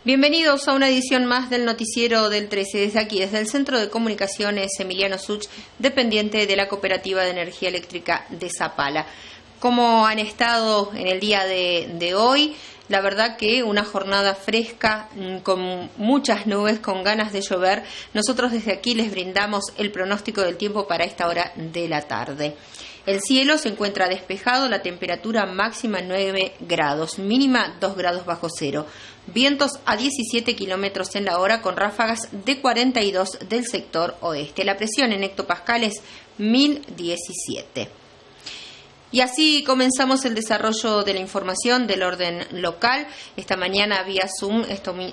Bienvenidos a una edición más del Noticiero del 13, desde aquí, desde el Centro de Comunicaciones Emiliano Such, dependiente de la Cooperativa de Energía Eléctrica de Zapala. ¿Cómo han estado en el día de hoy? La verdad que una jornada fresca, con muchas nubes, con ganas de llover. Nosotros desde aquí les brindamos el pronóstico del tiempo para esta hora de la tarde. El cielo se encuentra despejado, la temperatura máxima 9 grados, mínima 2 grados bajo cero. Vientos a 17 kilómetros en la hora con ráfagas de 42 del sector oeste. La presión en hectopascales 1017. Y así comenzamos el desarrollo de la información del orden local. Esta mañana vía Zoom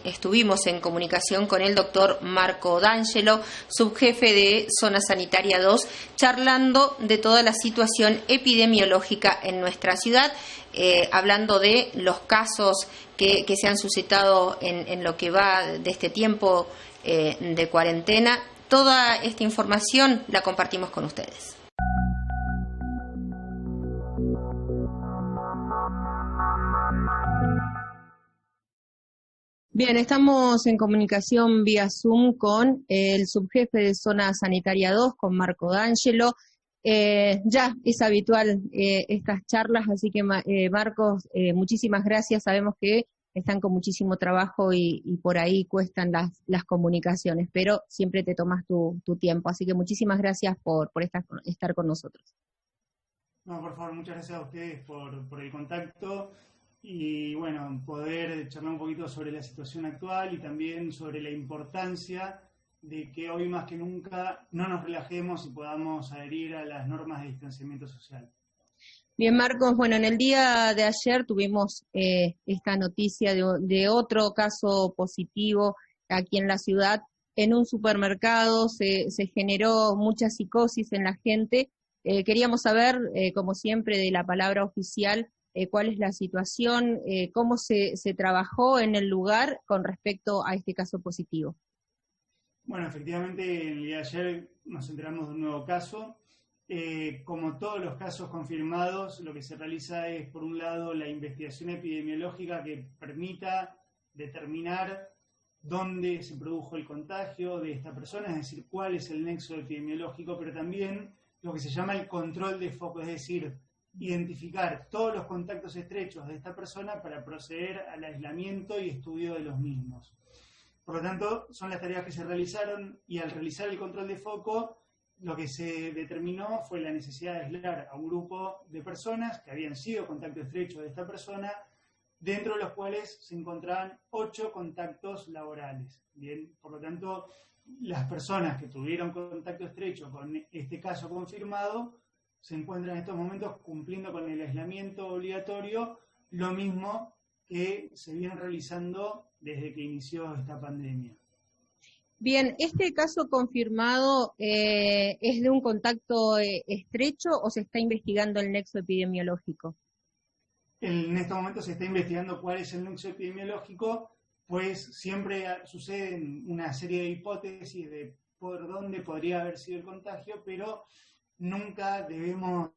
estuvimos en comunicación con el doctor Marco D'Angelo, subjefe de Zona Sanitaria 2, charlando de toda la situación epidemiológica en nuestra ciudad, hablando de los casos que se han suscitado en lo que va de este tiempo de cuarentena. Toda esta información la compartimos con ustedes. Bien, estamos en comunicación vía Zoom con el subjefe de Zona Sanitaria 2, con Marco D'Angelo. Ya es habitual estas charlas, así que Marcos, muchísimas gracias. Sabemos que están con muchísimo trabajo y por ahí cuestan las comunicaciones, pero siempre te tomas tu tiempo, así que muchísimas gracias por estar con nosotros. No, por favor, muchas gracias a ustedes por el contacto. Y bueno, poder charlar un poquito sobre la situación actual y también sobre la importancia de que hoy más que nunca no nos relajemos y podamos adherir a las normas de distanciamiento social. Bien, Marcos, bueno, en el día de ayer tuvimos esta noticia de otro caso positivo aquí en la ciudad. En un supermercado se generó mucha psicosis en la gente. Queríamos saber, como siempre, de la palabra oficial, cuál es la situación, cómo se trabajó en el lugar con respecto a este caso positivo. Bueno, efectivamente, en el día de ayer nos enteramos de un nuevo caso. Como todos los casos confirmados, lo que se realiza es, por un lado, la investigación epidemiológica que permita determinar dónde se produjo el contagio de esta persona, es decir, cuál es el nexo epidemiológico, pero también lo que se llama el control de foco, es decir, identificar todos los contactos estrechos de esta persona para proceder al aislamiento y estudio de los mismos. Por lo tanto, son las tareas que se realizaron y al realizar el control de foco, lo que se determinó fue la necesidad de aislar a un grupo de personas que habían sido contacto estrecho de esta persona, dentro de los cuales se encontraban 8 contactos laborales. Bien, por lo tanto, las personas que tuvieron contacto estrecho con este caso confirmado se encuentran en estos momentos cumpliendo con el aislamiento obligatorio, lo mismo que se viene realizando desde que inició esta pandemia. Bien, ¿este caso confirmado es de un contacto estrecho o se está investigando el nexo epidemiológico? En estos momentos se está investigando cuál es el nexo epidemiológico, pues siempre suceden una serie de hipótesis de por dónde podría haber sido el contagio, pero nunca debemos,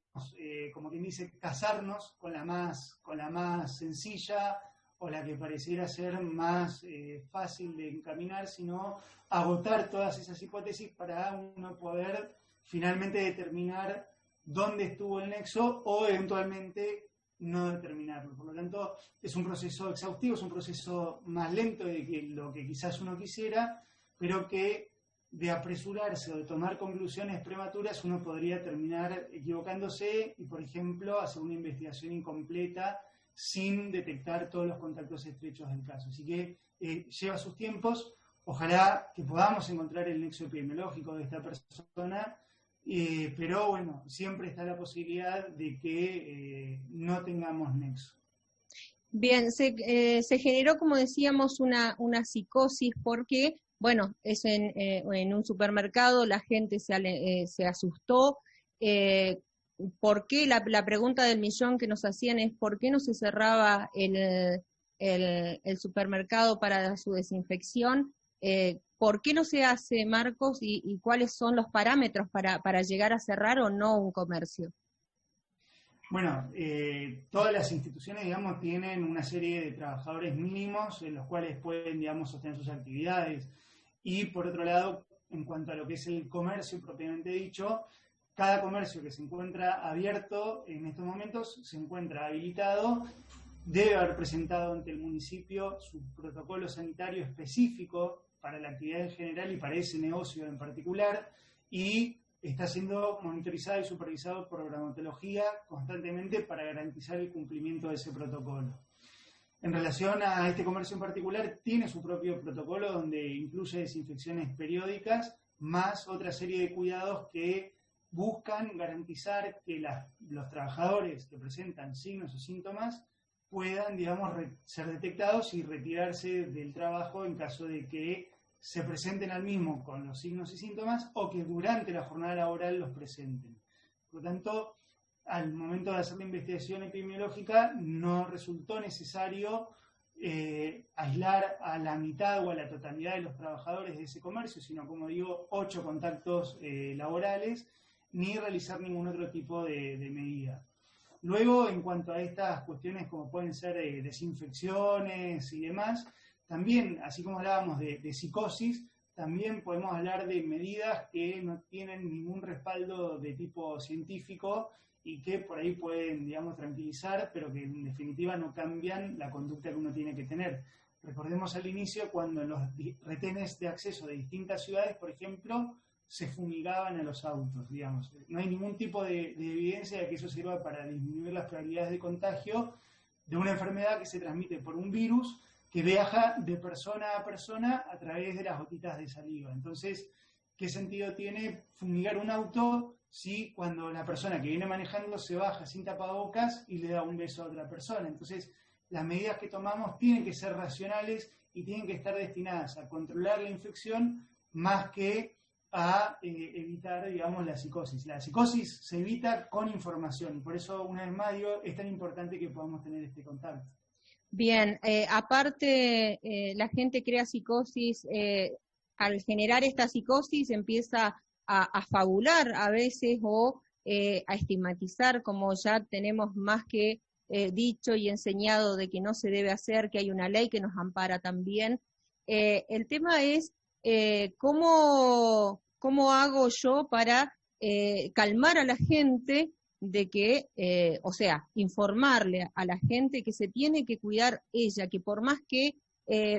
como quien dice, casarnos con la más sencilla o la que pareciera ser más fácil de encaminar, sino agotar todas esas hipótesis para uno poder finalmente determinar dónde estuvo el nexo o eventualmente no determinarlo. Por lo tanto, es un proceso exhaustivo, es un proceso más lento de lo que quizás uno quisiera, pero que de apresurarse o de tomar conclusiones prematuras uno podría terminar equivocándose y, por ejemplo, hacer una investigación incompleta sin detectar todos los contactos estrechos del caso. Así que lleva sus tiempos. Ojalá que podamos encontrar el nexo epidemiológico de esta persona, pero bueno, siempre está la posibilidad de que no tengamos nexo. Bien, se generó, como decíamos, una psicosis porque bueno, es en un supermercado, la gente se asustó. ¿Por qué? La pregunta del millón que nos hacían es ¿por qué no se cerraba el supermercado para su desinfección? ¿Por qué no se hace, Marcos, y cuáles son los parámetros para llegar a cerrar o no un comercio? Bueno, todas las instituciones, digamos, tienen una serie de trabajadores mínimos en los cuales pueden, digamos, sostener sus actividades. Y por otro lado, en cuanto a lo que es el comercio propiamente dicho, cada comercio que se encuentra abierto en estos momentos se encuentra habilitado, debe haber presentado ante el municipio su protocolo sanitario específico para la actividad en general y para ese negocio en particular, y está siendo monitorizado y supervisado por bromatología constantemente para garantizar el cumplimiento de ese protocolo. En relación a este comercio en particular, tiene su propio protocolo donde incluye desinfecciones periódicas, más otra serie de cuidados que buscan garantizar que los trabajadores que presentan signos o síntomas puedan, digamos, ser detectados y retirarse del trabajo en caso de que se presenten al mismo con los signos y síntomas o que durante la jornada laboral los presenten. Por lo tanto, al momento de hacer la investigación epidemiológica no resultó necesario aislar a la mitad o a la totalidad de los trabajadores de ese comercio, sino, como digo, 8 contactos laborales, ni realizar ningún otro tipo de medida. Luego, en cuanto a estas cuestiones como pueden ser desinfecciones y demás, también, así como hablábamos de psicosis, también podemos hablar de medidas que no tienen ningún respaldo de tipo científico y que por ahí pueden, digamos, tranquilizar, pero que en definitiva no cambian la conducta que uno tiene que tener. Recordemos al inicio cuando en los retenes de acceso de distintas ciudades, por ejemplo, se fumigaban a los autos, digamos. No hay ningún tipo de evidencia de que eso sirva para disminuir las probabilidades de contagio de una enfermedad que se transmite por un virus que viaja de persona a persona a través de las gotitas de saliva. Entonces, ¿qué sentido tiene fumigar un auto si cuando la persona que viene manejando se baja sin tapabocas y le da un beso a otra persona? Entonces, las medidas que tomamos tienen que ser racionales y tienen que estar destinadas a controlar la infección más que a evitar, digamos, la psicosis. La psicosis se evita con información, por eso, una vez más, digo, es tan importante que podamos tener este contacto. Bien, aparte la gente crea psicosis, al generar esta psicosis empieza a fabular a veces o a estigmatizar, como ya tenemos más que dicho y enseñado de que no se debe hacer, que hay una ley que nos ampara también. El tema es cómo hago yo para calmar a la gente de que, o sea, informarle a la gente que se tiene que cuidar ella, que por más que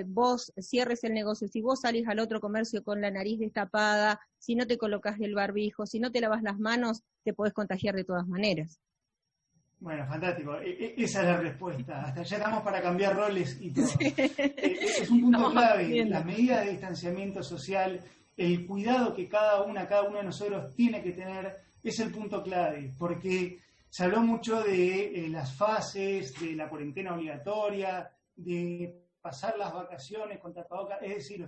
vos cierres el negocio, si vos salís al otro comercio con la nariz destapada, si no te colocas el barbijo, si no te lavas las manos, te podés contagiar de todas maneras. Bueno, fantástico. Esa es la respuesta. Hasta ya estamos para cambiar roles y todo. Sí. Es un punto clave. Las medidas de distanciamiento social, el cuidado que cada uno de nosotros tiene que tener, es el punto clave, porque se habló mucho de las fases, de la cuarentena obligatoria, de pasar las vacaciones con tapabocas. Es decir,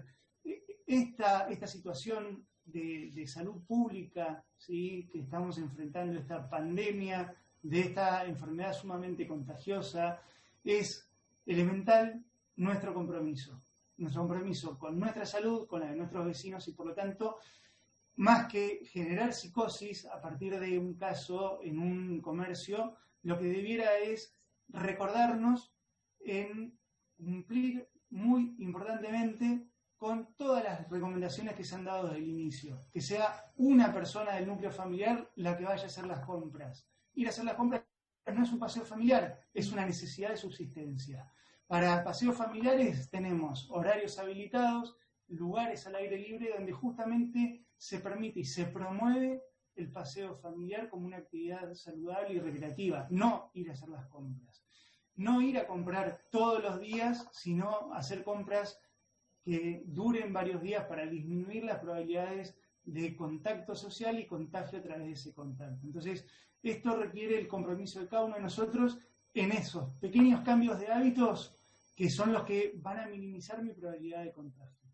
esta situación de salud pública, ¿sí?, que estamos enfrentando, esta pandemia, de esta enfermedad sumamente contagiosa, es elemental nuestro compromiso con nuestra salud, con la de nuestros vecinos, y por lo tanto, más que generar psicosis a partir de un caso en un comercio, lo que debiera es recordarnos en cumplir muy importantemente con todas las recomendaciones que se han dado desde el inicio, que sea una persona del núcleo familiar la que vaya a hacer las compras. Ir a hacer las compras no es un paseo familiar, es una necesidad de subsistencia. Para paseos familiares tenemos horarios habilitados, lugares al aire libre donde justamente se permite y se promueve el paseo familiar como una actividad saludable y recreativa, no ir a hacer las compras. No ir a comprar todos los días, sino hacer compras que duren varios días para disminuir las probabilidades de contacto social y contagio a través de ese contacto. Entonces, esto requiere el compromiso de cada uno de nosotros en esos pequeños cambios de hábitos que son los que van a minimizar mi probabilidad de contagio.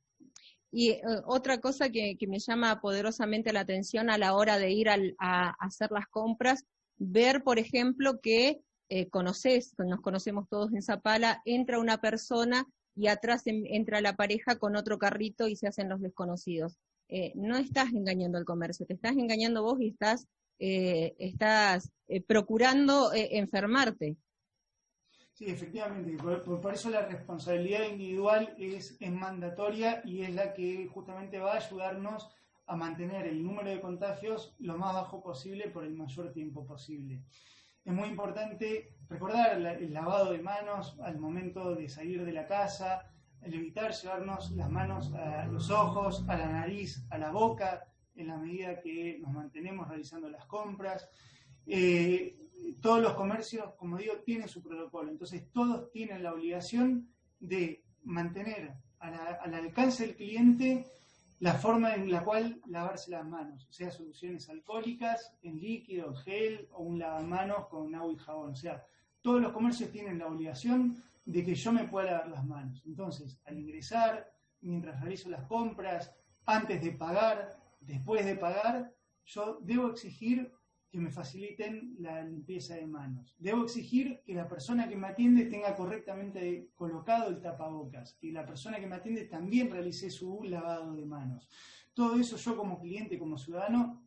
Y otra cosa que me llama poderosamente la atención a la hora de ir a hacer las compras, ver, por ejemplo, que nos conocemos todos en Zapala, entra una persona y atrás entra la pareja con otro carrito y se hacen los desconocidos. No estás engañando al comercio, te estás engañando vos y estás procurando enfermarte. Sí, efectivamente, por eso la responsabilidad individual es mandatoria y es la que justamente va a ayudarnos a mantener el número de contagios lo más bajo posible por el mayor tiempo posible. Es muy importante recordar el lavado de manos al momento de salir de la casa, el evitar llevarnos las manos a los ojos, a la nariz, a la boca, en la medida que nos mantenemos realizando las compras. Todos los comercios, como digo, tienen su protocolo, entonces todos tienen la obligación de mantener al alcance del cliente la forma en la cual lavarse las manos, sea soluciones alcohólicas, en líquido, en gel o un lavamanos con agua y jabón. O sea, todos los comercios tienen la obligación de que yo me pueda lavar las manos. Entonces, al ingresar, mientras realizo las compras, antes de pagar, después de pagar, yo debo exigir que me faciliten la limpieza de manos. Debo exigir que la persona que me atiende tenga correctamente colocado el tapabocas, que la persona que me atiende también realice su lavado de manos. Todo eso yo como cliente, como ciudadano,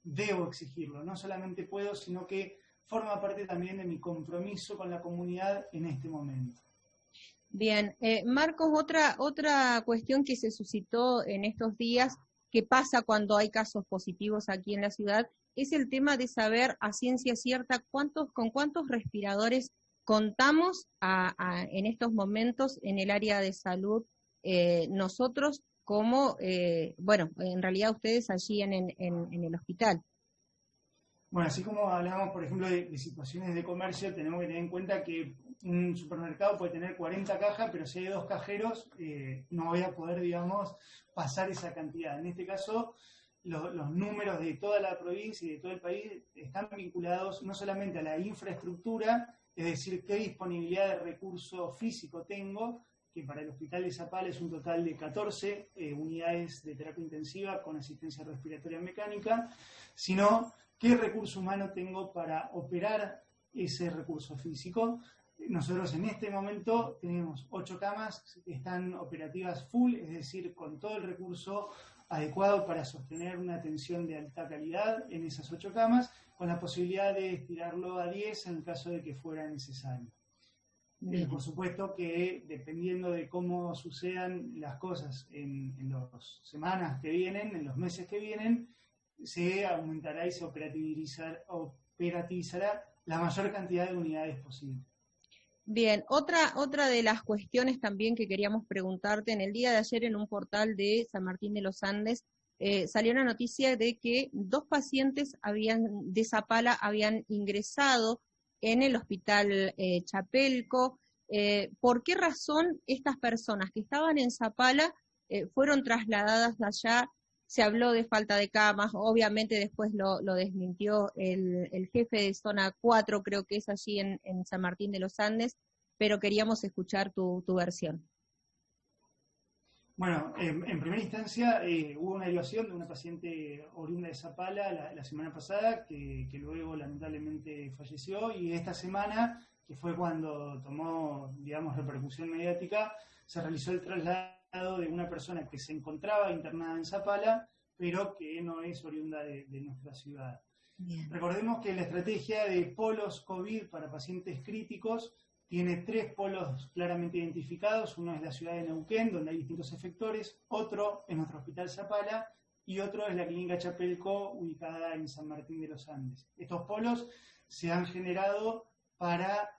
debo exigirlo. No solamente puedo, sino que forma parte también de mi compromiso con la comunidad en este momento. Bien, Marcos, otra cuestión que se suscitó en estos días, que pasa cuando hay casos positivos aquí en la ciudad, es el tema de saber a ciencia cierta con cuántos respiradores contamos en estos momentos en el área de salud, nosotros como, bueno, en realidad ustedes allí en el hospital. Bueno, así como hablamos, por ejemplo, de situaciones de comercio, tenemos que tener en cuenta que un supermercado puede tener 40 cajas, pero si hay 2 cajeros, no voy a poder, digamos, pasar esa cantidad. En este caso, los números de toda la provincia y de todo el país están vinculados no solamente a la infraestructura, es decir, qué disponibilidad de recurso físico tengo, que para el Hospital de Zapala es un total de 14 unidades de terapia intensiva con asistencia respiratoria mecánica, sino qué recurso humano tengo para operar ese recurso físico. Nosotros en este momento tenemos 8 camas que están operativas full, es decir, con todo el recurso adecuado para sostener una atención de alta calidad en esas 8 camas, con la posibilidad de estirarlo a 10 en el caso de que fuera necesario. Por supuesto que dependiendo de cómo sucedan las cosas en las semanas que vienen, en los meses que vienen, se aumentará y se operativizará la mayor cantidad de unidades posible. Bien, otra de las cuestiones también que queríamos preguntarte, en el día de ayer en un portal de San Martín de los Andes salió una noticia de que 2 pacientes de Zapala habían ingresado en el hospital Chapelco. ¿Por qué razón estas personas que estaban en Zapala fueron trasladadas de allá? Se habló de falta de camas, obviamente después lo desmintió el jefe de zona 4, creo que es allí en San Martín de los Andes, pero queríamos escuchar tu versión. Bueno, en primera instancia hubo una derivación de una paciente oriunda de Zapala la semana pasada que luego lamentablemente falleció, y esta semana, que fue cuando tomó, digamos, repercusión mediática, se realizó el traslado de una persona que se encontraba internada en Zapala, pero que no es oriunda de nuestra ciudad. Bien. Recordemos que la estrategia de polos COVID para pacientes críticos tiene 3 polos claramente identificados. Uno es la ciudad de Neuquén, donde hay distintos efectores, otro es nuestro hospital Zapala y otro es la clínica Chapelco, ubicada en San Martín de los Andes. Estos polos se han generado para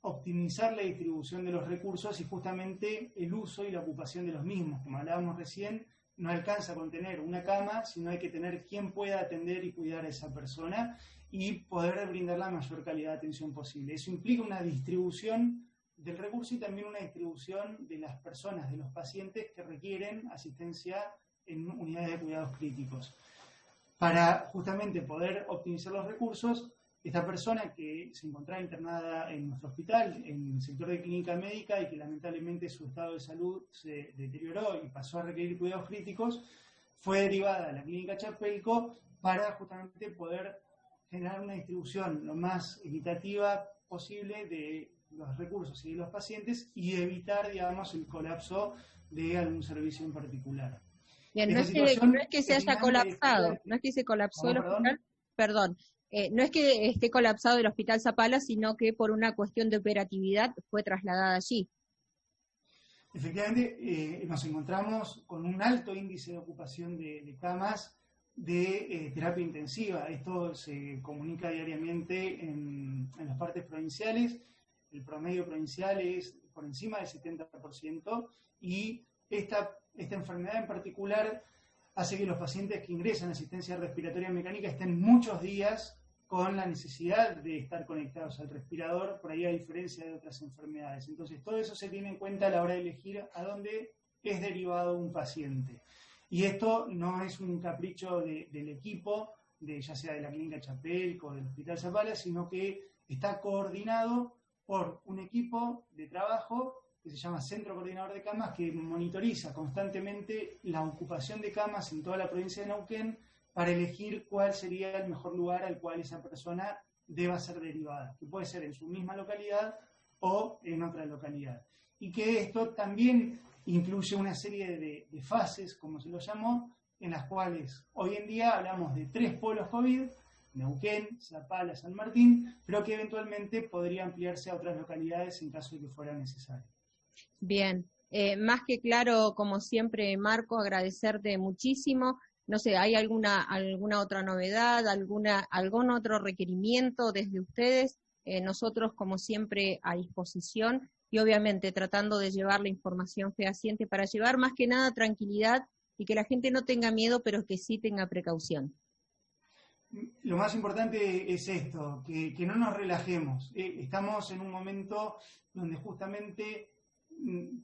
optimizar la distribución de los recursos y justamente el uso y la ocupación de los mismos. Como hablábamos recién, no alcanza con tener una cama, sino hay que tener quien pueda atender y cuidar a esa persona y poder brindar la mayor calidad de atención posible. Eso implica una distribución del recurso y también una distribución de las personas, de los pacientes que requieren asistencia en unidades de cuidados críticos. Para justamente poder optimizar los recursos, esta persona que se encontraba internada en nuestro hospital, en el sector de clínica médica, y que lamentablemente su estado de salud se deterioró y pasó a requerir cuidados críticos, fue derivada a la clínica Chapelco para justamente poder generar una distribución lo más equitativa posible de los recursos y de los pacientes y evitar, digamos, el colapso de algún servicio en particular. Bien, no es que se haya colapsado, no es que se colapsó el hospital, perdón, no es que esté colapsado el Hospital Zapala, sino que por una cuestión de operatividad fue trasladada allí. Efectivamente, nos encontramos con un alto índice de ocupación de camas de terapia intensiva. Esto se comunica diariamente en las partes provinciales. El promedio provincial es por encima del 70%, y esta enfermedad en particular hace que los pacientes que ingresan a asistencia respiratoria mecánica estén muchos días con la necesidad de estar conectados al respirador, por ahí a diferencia de otras enfermedades. Entonces, todo eso se tiene en cuenta a la hora de elegir a dónde es derivado un paciente. Y esto no es un capricho del equipo, ya sea de la Clínica Chapelco o del Hospital Zapala, sino que está coordinado por un equipo de trabajo que se llama Centro Coordinador de Camas, que monitoriza constantemente la ocupación de camas en toda la provincia de Neuquén para elegir cuál sería el mejor lugar al cual esa persona deba ser derivada, que puede ser en su misma localidad o en otra localidad. Y que esto también incluye una serie de fases, como se lo llamó, en las cuales hoy en día hablamos de 3 polos COVID, Neuquén, Zapala, San Martín, pero que eventualmente podría ampliarse a otras localidades en caso de que fuera necesario. Bien, más que claro, como siempre, Marco, agradecerte muchísimo. No sé, ¿hay alguna otra novedad, algún otro requerimiento desde ustedes? Nosotros, como siempre, a disposición y obviamente tratando de llevar la información fehaciente para llevar más que nada tranquilidad y que la gente no tenga miedo, pero que sí tenga precaución. Lo más importante es esto, que no nos relajemos. Estamos en un momento donde justamente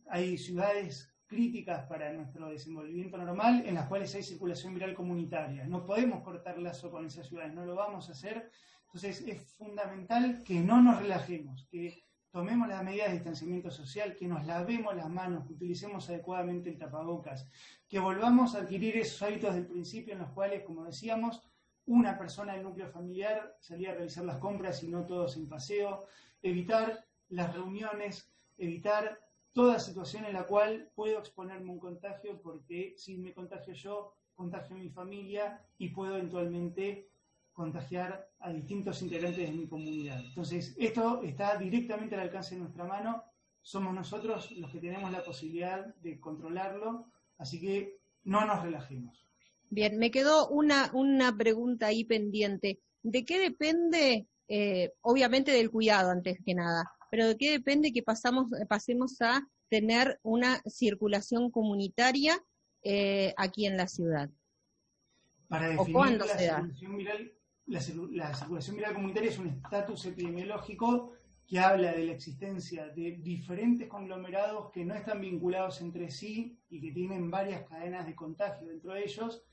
hay ciudades críticas para nuestro desenvolvimiento normal, en las cuales hay circulación viral comunitaria. No podemos cortar lazo con esas ciudades, no lo vamos a hacer. Entonces es fundamental que no nos relajemos, que tomemos las medidas de distanciamiento social, que nos lavemos las manos, que utilicemos adecuadamente el tapabocas, que volvamos a adquirir esos hábitos del principio en los cuales, como decíamos, una persona del núcleo familiar salía a realizar las compras y no todos en paseo, evitar las reuniones, evitar toda situación en la cual puedo exponerme a un contagio, porque si me contagio yo, contagio a mi familia y puedo eventualmente contagiar a distintos integrantes de mi comunidad. Entonces, esto está directamente al alcance de nuestra mano, somos nosotros los que tenemos la posibilidad de controlarlo, así que no nos relajemos. Bien, me quedó una pregunta ahí pendiente. ¿De qué depende, obviamente del cuidado antes que nada, pero de qué depende que pasemos a tener una circulación comunitaria aquí en la ciudad? Para definir ¿Cuándo la se da? circulación viral, la circulación viral comunitaria es un estatus epidemiológico que habla de la existencia de diferentes conglomerados que no están vinculados entre sí y que tienen varias cadenas de contagio dentro de ellos,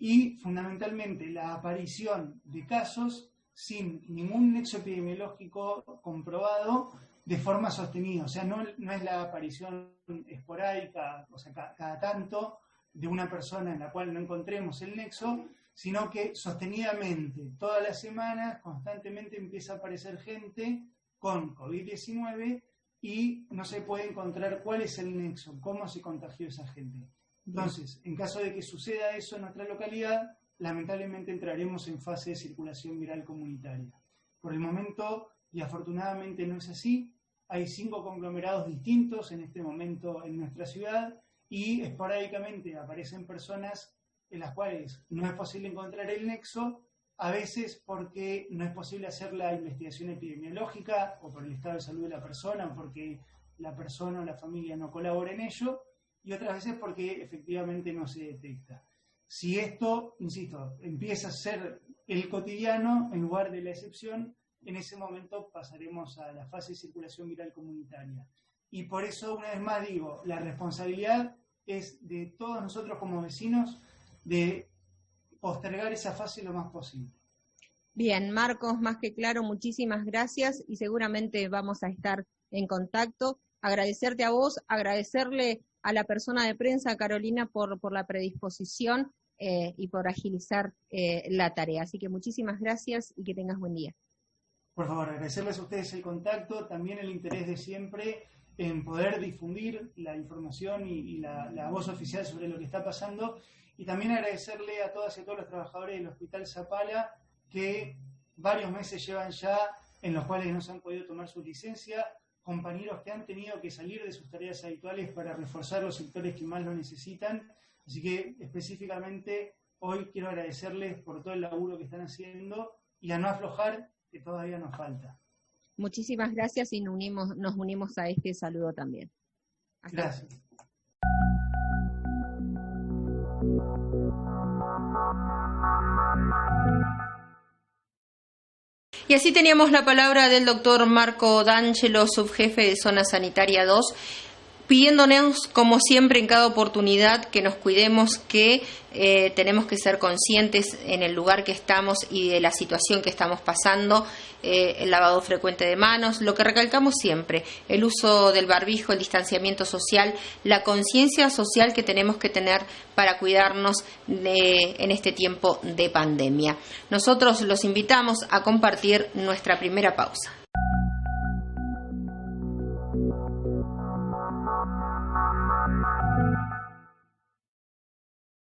y fundamentalmente la aparición de casos sin ningún nexo epidemiológico comprobado de forma sostenida. O sea, no es la aparición esporádica, o sea, cada tanto, de una persona en la cual no encontremos el nexo, sino que sostenidamente, todas las semanas, constantemente empieza a aparecer gente con COVID-19 y no se puede encontrar cuál es el nexo, cómo se contagió esa gente. Entonces, en caso de que suceda eso en nuestra localidad, lamentablemente entraremos en fase de circulación viral comunitaria. Por el momento, y afortunadamente no es así, hay 5 conglomerados distintos en este momento en nuestra ciudad y esporádicamente aparecen personas en las cuales no es posible encontrar el nexo, a veces porque no es posible hacer la investigación epidemiológica o por el estado de salud de la persona o porque la persona o la familia no colabora en ello, y otras veces porque efectivamente no se detecta. Si esto, insisto, empieza a ser el cotidiano en lugar de la excepción, en ese momento pasaremos a la fase de circulación viral comunitaria. Y por eso, una vez más digo, la responsabilidad es de todos nosotros como vecinos de postergar esa fase lo más posible. Bien, Marcos, más que claro, muchísimas gracias y seguramente vamos a estar en contacto. Agradecerte a vos, agradecerle a la persona de prensa, Carolina, por la predisposición y por agilizar la tarea. Así que muchísimas gracias y que tengas buen día. Por favor, agradecerles a ustedes el contacto, también el interés de siempre en poder difundir la información y la voz oficial sobre lo que está pasando, y también agradecerle a todas y a todos los trabajadores del Hospital Zapala que varios meses llevan ya en los cuales no se han podido tomar su licencia, compañeros que han tenido que salir de sus tareas habituales para reforzar los sectores que más lo necesitan. Así que específicamente hoy quiero agradecerles por todo el laburo que están haciendo y a no aflojar, que todavía nos falta. Muchísimas gracias y nos unimos a este saludo también. Hasta Gracias. Y así teníamos la palabra del doctor Marco D'Angelo, subjefe de Zona Sanitaria 2, pidiéndonos, como siempre, en cada oportunidad, que nos cuidemos, que tenemos que ser conscientes en el lugar que estamos y de la situación que estamos pasando, el lavado frecuente de manos, lo que recalcamos siempre, el uso del barbijo, el distanciamiento social, la conciencia social que tenemos que tener para cuidarnos en este tiempo de pandemia. Nosotros los invitamos a compartir nuestra primera pausa.